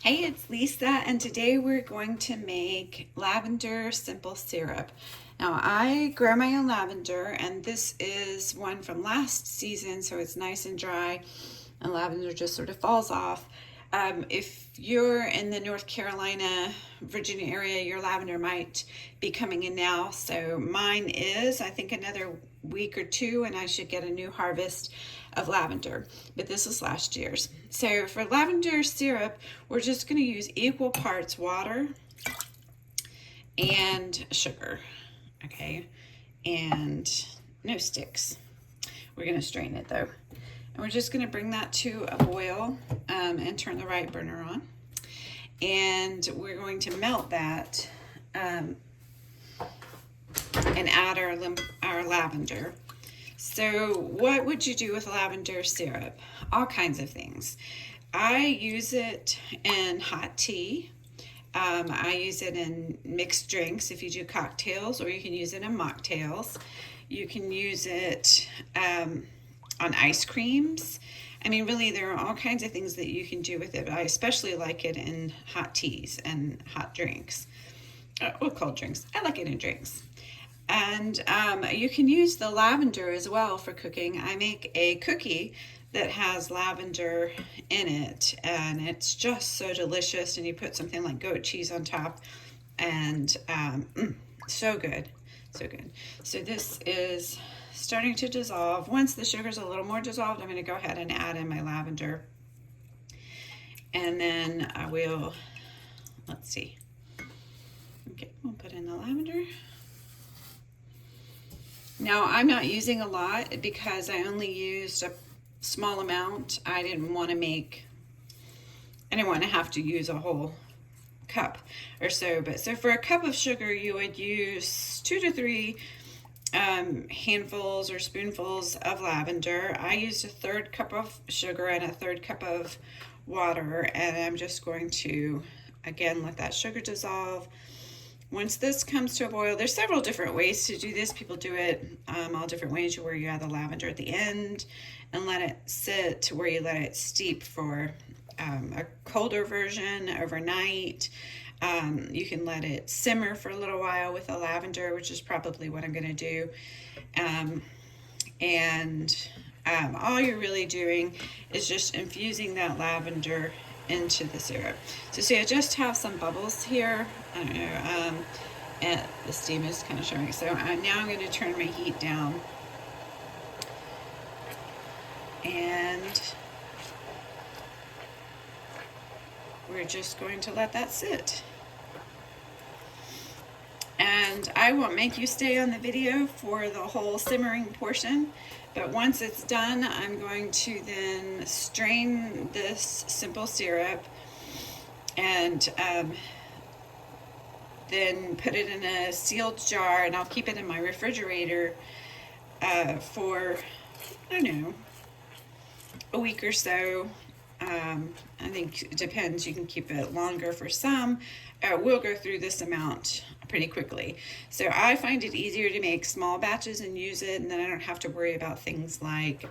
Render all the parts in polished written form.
Hey, it's Lisa, and today we're going to make lavender simple syrup. Now, I grow my own lavender, and this is one from last season, so it's nice and dry, and lavender just sort of falls off. If you're in the North Carolina, Virginia area, your lavender might be coming in now. So mine is, I think, another week or two, and I should get a new harvest of lavender. But this is last year's. So for lavender syrup, we're just going to use equal parts water and sugar. Okay, and no sticks. We're going to strain it though. And we're just going to bring that to a boil and turn the right burner on. And we're going to melt that and add our lavender. So what would you do with lavender syrup? All kinds of things. I use it in hot tea. I use it in mixed drinks if you do cocktails, or you can use it in mocktails. You can use it on ice creams. I mean, really, there are all kinds of things that you can do with it, but I especially like it in hot teas and hot drinks. Well, cold drinks. I like it in drinks. And you can use the lavender as well for cooking. I make a cookie that has lavender in it, and it's just so delicious. And you put something like goat cheese on top, and so good, so good. So this is starting to dissolve. Once the sugar's a little more dissolved, I'm going to go ahead and add in my lavender. And then I will, let's see. Okay, we'll put in the lavender. Now, I'm not using a lot because I only used a small amount. I didn't want to have to use a whole cup or so. But so for a cup of sugar, you would use 2 to 3 handfuls or spoonfuls of lavender. I used a 1/3 cup of sugar and a 1/3 cup of water, and I'm just going to, again, let that sugar dissolve. Once this comes to a boil, there's several different ways to do this. People do it all different ways, where you add the lavender at the end and let it sit, where you let it steep for a colder version overnight. You can let it simmer for a little while with the lavender, which is probably what I'm going to do. All you're really doing is just infusing that lavender into the syrup. So see, I just have some bubbles here. I don't know, and the steam is kind of showing. So now I'm going to turn my heat down, and we're just going to let that sit. And I won't make you stay on the video for the whole simmering portion, but once it's done, I'm going to then strain this simple syrup and then put it in a sealed jar, and I'll keep it in my refrigerator for, I don't know, a week or so. I think it depends. You can keep it longer for some. We'll go through this amount pretty quickly. So I find it easier to make small batches and use it, and then I don't have to worry about things like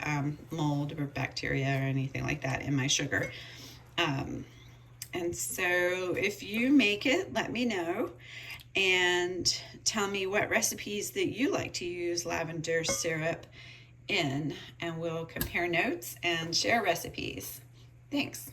mold or bacteria or anything like that in my sugar. And so if you make it, let me know and tell me what recipes that you like to use lavender syrup in, and we'll compare notes and share recipes. Thanks.